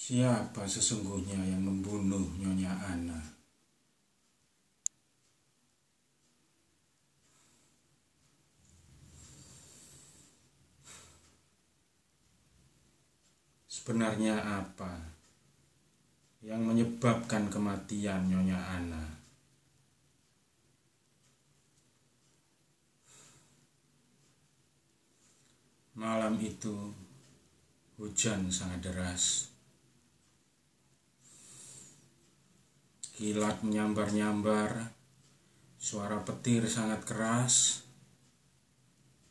Siapa sesungguhnya yang membunuh Nyonya Ana? Sebenarnya apa yang menyebabkan kematian Nyonya Ana? Malam itu hujan sangat deras. Kilat menyambar-nyambar, suara petir sangat keras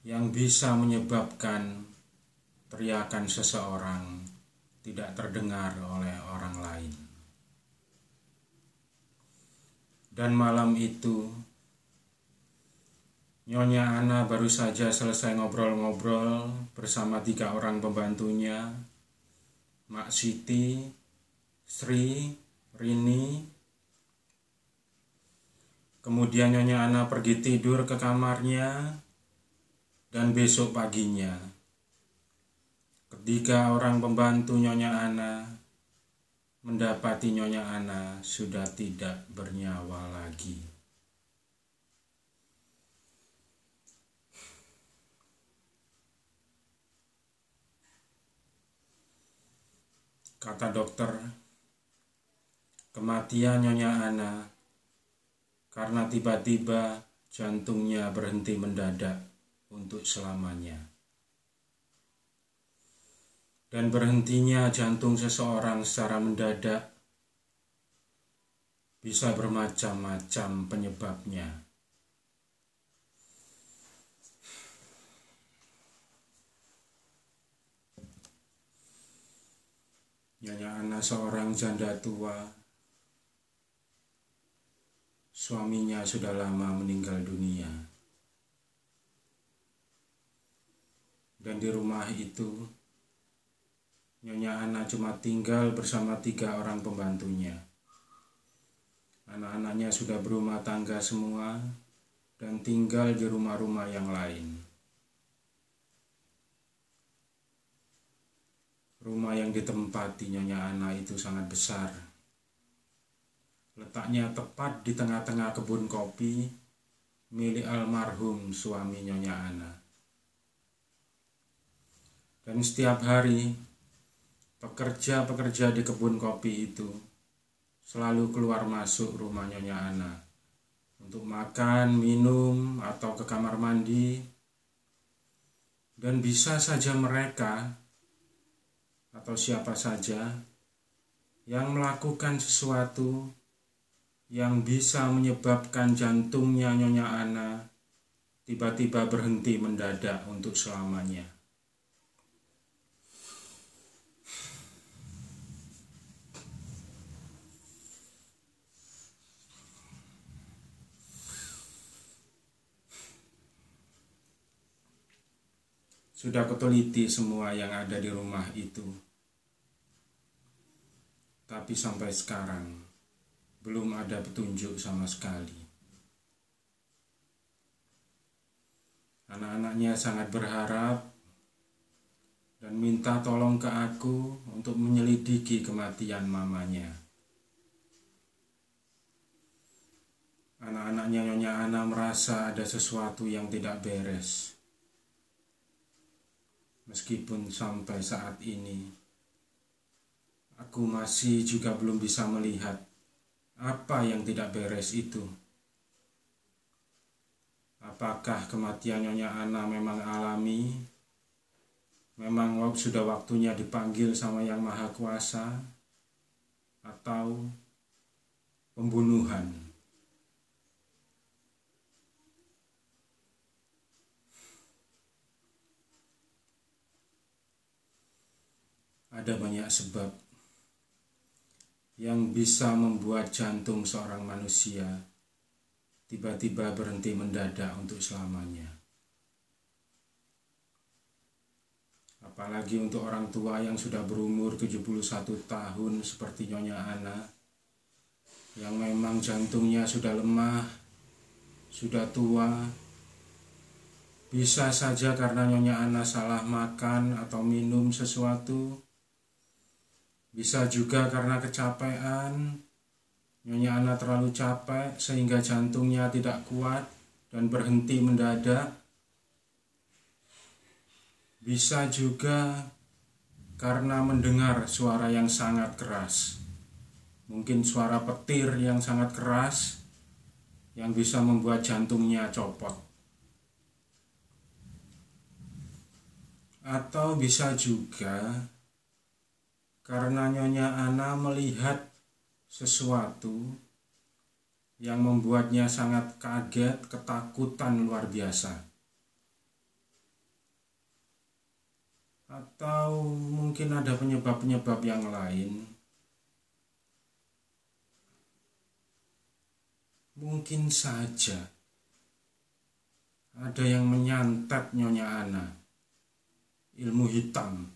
yang bisa menyebabkan teriakan seseorang tidak terdengar oleh orang lain. Dan malam itu Nyonya Ana baru saja selesai ngobrol-ngobrol bersama 3 orang pembantunya, Mak Siti, Sri, Rini. Kemudian Nyonya Ana pergi tidur ke kamarnya, dan besok paginya ketiga orang pembantu Nyonya Ana mendapati Nyonya Ana sudah tidak bernyawa lagi. Kata dokter, kematian Nyonya Ana karena tiba-tiba jantungnya berhenti mendadak untuk selamanya. Dan berhentinya jantung seseorang secara mendadak bisa bermacam-macam penyebabnya. Nyonya Ana seorang janda tua. Suaminya sudah lama meninggal dunia. Dan di rumah itu, Nyonya Ana cuma tinggal bersama 3 orang pembantunya. Anak-anaknya sudah berumah tangga semua dan tinggal di rumah-rumah yang lain. Rumah yang ditempati Nyonya Ana itu sangat besar. Letaknya tepat di tengah-tengah kebun kopi milik almarhum suami Nyonya Ana. Dan setiap hari, pekerja-pekerja di kebun kopi itu selalu keluar masuk rumah Nyonya Ana untuk makan, minum, atau ke kamar mandi. Dan bisa saja mereka atau siapa saja yang melakukan sesuatu yang bisa menyebabkan jantungnya Nyonya Ana tiba-tiba berhenti mendadak untuk selamanya. Sudah kuteliti semua yang ada di rumah itu, tapi sampai sekarang belum ada petunjuk sama sekali. Anak-anaknya sangat berharap dan minta tolong ke aku untuk menyelidiki kematian mamanya. Anak-anaknya Nyonya Ana merasa ada sesuatu yang tidak beres. Meskipun sampai saat ini aku masih juga belum bisa melihat apa yang tidak beres itu. Apakah kematian Nyonya Ana memang alami? Memang sudah waktunya dipanggil sama Yang Maha Kuasa? Atau pembunuhan? Ada banyak sebab yang bisa membuat jantung seorang manusia tiba-tiba berhenti mendadak untuk selamanya. Apalagi untuk orang tua yang sudah berumur 71 tahun seperti Nyonya Ana, yang memang jantungnya sudah lemah, sudah tua. Bisa saja karena Nyonya Ana salah makan atau minum sesuatu, Bisa juga karena kecapean, Nyonya Ana terlalu capek sehingga jantungnya tidak kuat dan berhenti mendadak. Bisa juga karena mendengar suara yang sangat keras. Mungkin suara petir yang sangat keras yang bisa membuat jantungnya copot. Atau bisa juga karena Nyonya Ana melihat sesuatu yang membuatnya sangat kaget, ketakutan luar biasa. Atau mungkin ada penyebab-penyebab yang lain. Mungkin saja ada yang menyantet Nyonya Ana, ilmu hitam.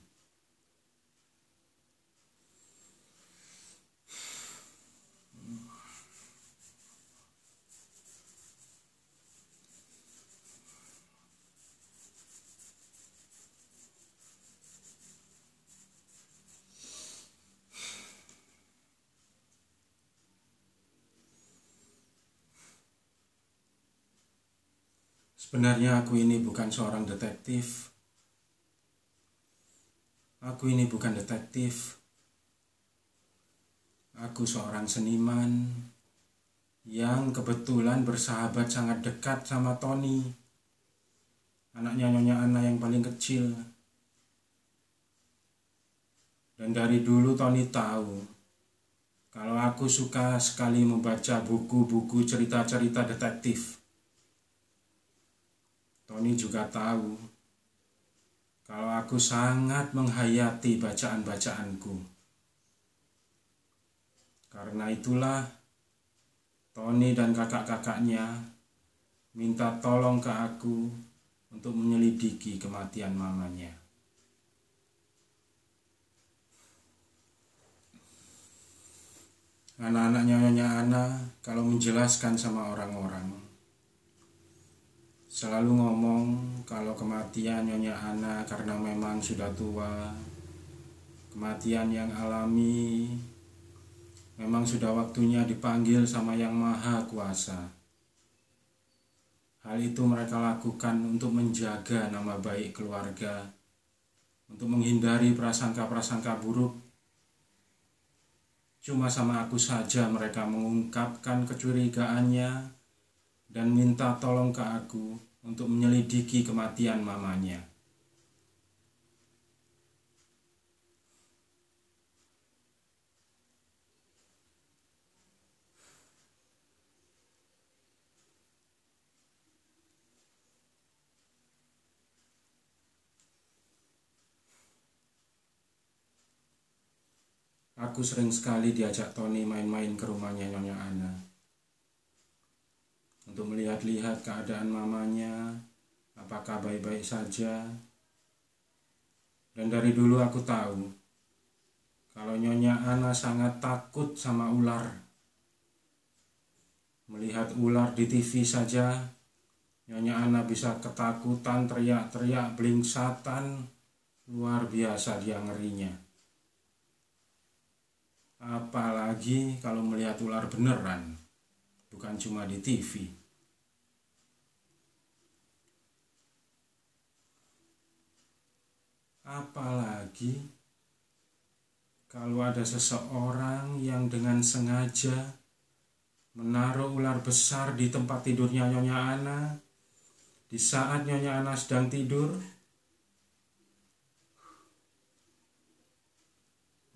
Sebenarnya aku ini bukan seorang detektif. Aku ini bukan detektif. Aku seorang seniman yang kebetulan bersahabat sangat dekat sama Tony, anaknya Nyonya Ana yang paling kecil. Dan dari dulu Tony tahu kalau aku suka sekali membaca buku-buku cerita-cerita detektif. Tony juga tahu kalau aku sangat menghayati bacaan-bacaanku. Karena itulah Tony dan kakak-kakaknya minta tolong ke aku untuk menyelidiki kematian mamanya. Anak-anaknya Nyonya Ana kalau menjelaskan sama orang-orang selalu ngomong kalau kematian Nyonya Ana karena memang sudah tua, kematian yang alami, memang sudah waktunya dipanggil sama Yang Maha Kuasa. Hal itu mereka lakukan untuk menjaga nama baik keluarga, untuk menghindari prasangka-prasangka buruk. Cuma sama aku saja mereka mengungkapkan kecurigaannya dan minta tolong ke aku untuk menyelidiki kematian mamanya. Aku sering sekali diajak Tony main-main ke rumahnya Nyonya Ana untuk melihat-lihat keadaan mamanya, apakah baik-baik saja. Dan dari dulu aku tahu kalau Nyonya Ana sangat takut sama ular. Melihat ular di TV saja, Nyonya Ana bisa ketakutan, teriak-teriak, blingsatan, luar biasa dia ngerinya. Apalagi kalau melihat ular beneran, bukan cuma di TV. Apalagi kalau ada seseorang yang dengan sengaja menaruh ular besar di tempat tidurnya Nyonya Ana di saat Nyonya Ana sedang tidur.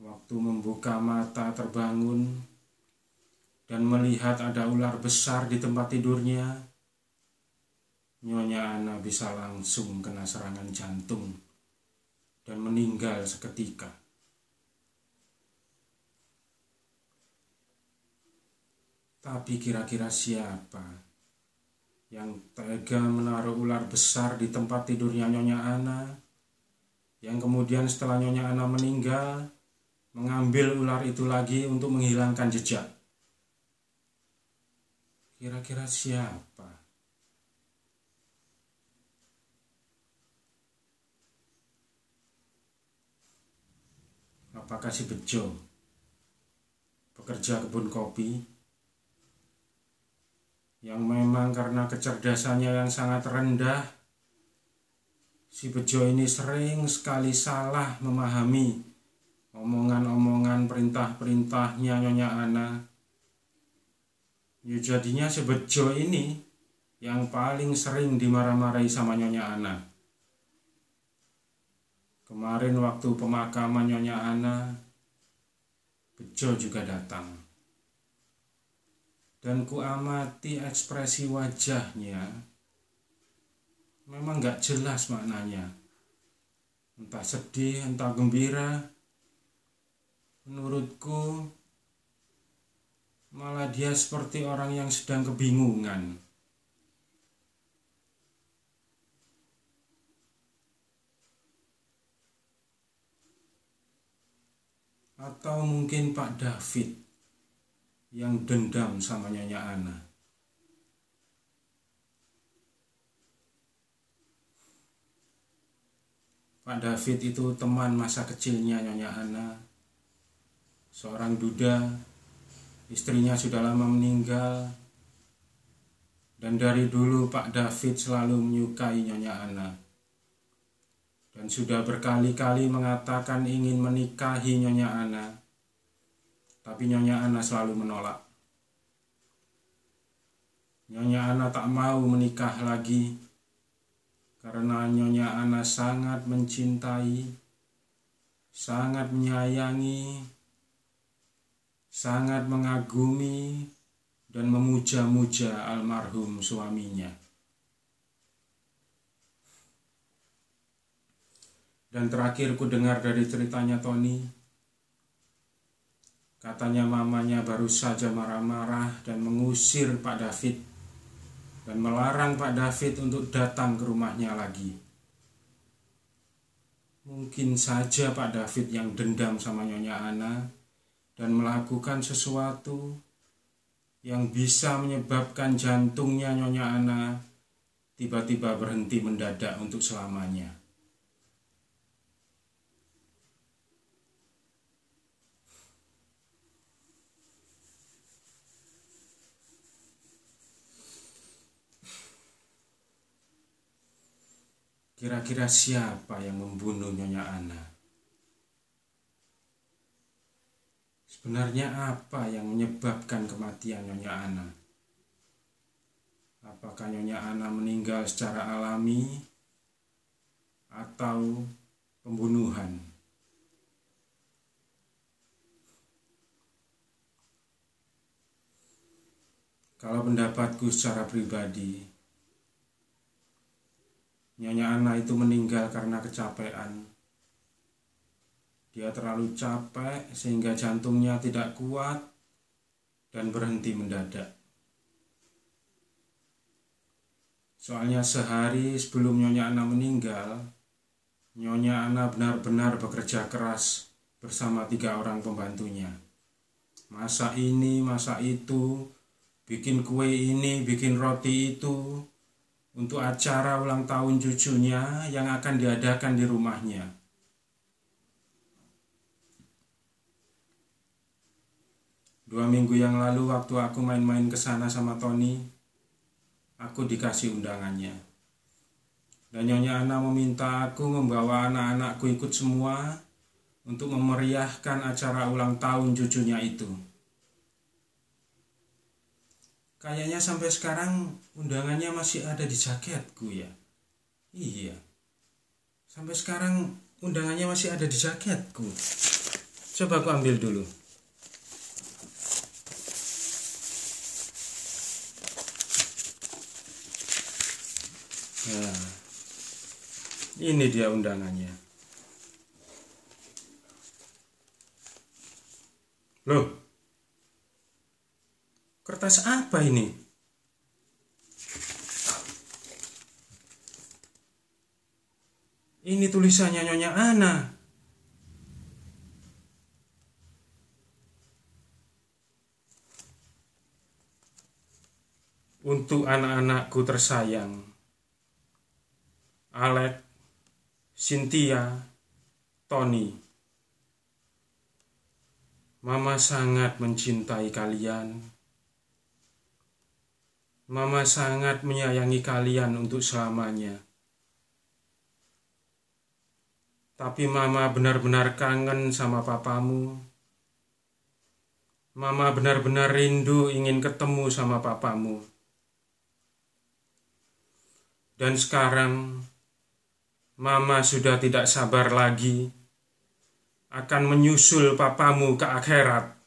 Waktu membuka mata terbangun dan melihat ada ular besar di tempat tidurnya, Nyonya Ana bisa langsung kena serangan jantung dan meninggal seketika. Tapi kira-kira siapa yang tega menaruh ular besar di tempat tidurnya Nyonya Ana, yang kemudian setelah Nyonya Ana meninggal, mengambil ular itu lagi untuk menghilangkan jejak? Kira-kira siapa? Apakah apakah si Bejo, pekerja kebun kopi, yang memang karena kecerdasannya yang sangat rendah, si Bejo ini sering sekali salah memahami omongan-omongan perintah-perintahnya Nyonya Ana. Ya jadinya si Bejo ini yang paling sering dimarah-marahi sama Nyonya Ana. Kemarin waktu pemakaman Nyonya Ana, Bejo juga datang. Dan ku amati ekspresi wajahnya, memang gak jelas maknanya. Entah sedih, entah gembira. Menurutku, malah dia seperti orang yang sedang kebingungan. Atau mungkin Pak David yang dendam sama Nyonya Ana. Pak David itu teman masa kecilnya Nyonya Ana. Seorang duda, istrinya sudah lama meninggal. Dan dari dulu Pak David selalu menyukai Nyonya Ana. Dan sudah berkali-kali mengatakan ingin menikahi Nyonya Ana. Tapi Nyonya Ana selalu menolak. Nyonya Ana tak mau menikah lagi karena Nyonya Ana sangat mencintai, sangat menyayangi, sangat mengagumi dan memuja-muja almarhum suaminya. Dan terakhir ku dengar dari ceritanya Tony, katanya mamanya baru saja marah-marah dan mengusir Pak David dan melarang Pak David untuk datang ke rumahnya lagi. Mungkin saja Pak David yang dendam sama Nyonya Ana dan melakukan sesuatu yang bisa menyebabkan jantungnya Nyonya Ana tiba-tiba berhenti mendadak untuk selamanya. Kira-kira siapa yang membunuh Nyonya Ana? Sebenarnya apa yang menyebabkan kematian Nyonya Ana? Apakah Nyonya Ana meninggal secara alami atau pembunuhan? Kalau pendapatku secara pribadi, Nyonya Ana itu meninggal karena kecapean. Dia terlalu capek sehingga jantungnya tidak kuat dan berhenti mendadak. Soalnya sehari sebelum Nyonya Ana meninggal, Nyonya Ana benar-benar bekerja keras bersama 3 orang pembantunya. Masak ini, masak itu, bikin kue ini, bikin roti itu, untuk acara ulang tahun cucunya yang akan diadakan di rumahnya. Dua minggu yang lalu waktu aku main-main ke sana sama Tony, aku dikasih undangannya. Dan Nyonya Ana meminta aku membawa anak-anakku ikut semua untuk memeriahkan acara ulang tahun cucunya itu. Kayaknya sampai sekarang undangannya masih ada di jaketku ya. Iya. Sampai sekarang undangannya masih ada di jaketku. Coba aku ambil dulu. Nah, ini dia undangannya. Loh, kertas apa ini? Ini tulisannya Nyonya Ana. Untuk anak-anakku tersayang, Alex, Cynthia, Tony. Mama sangat mencintai kalian. Mama sangat menyayangi kalian untuk selamanya. Tapi Mama benar-benar kangen sama papamu. Mama benar-benar rindu ingin ketemu sama papamu. Dan sekarang Mama sudah tidak sabar lagi akan menyusul papamu ke akhirat.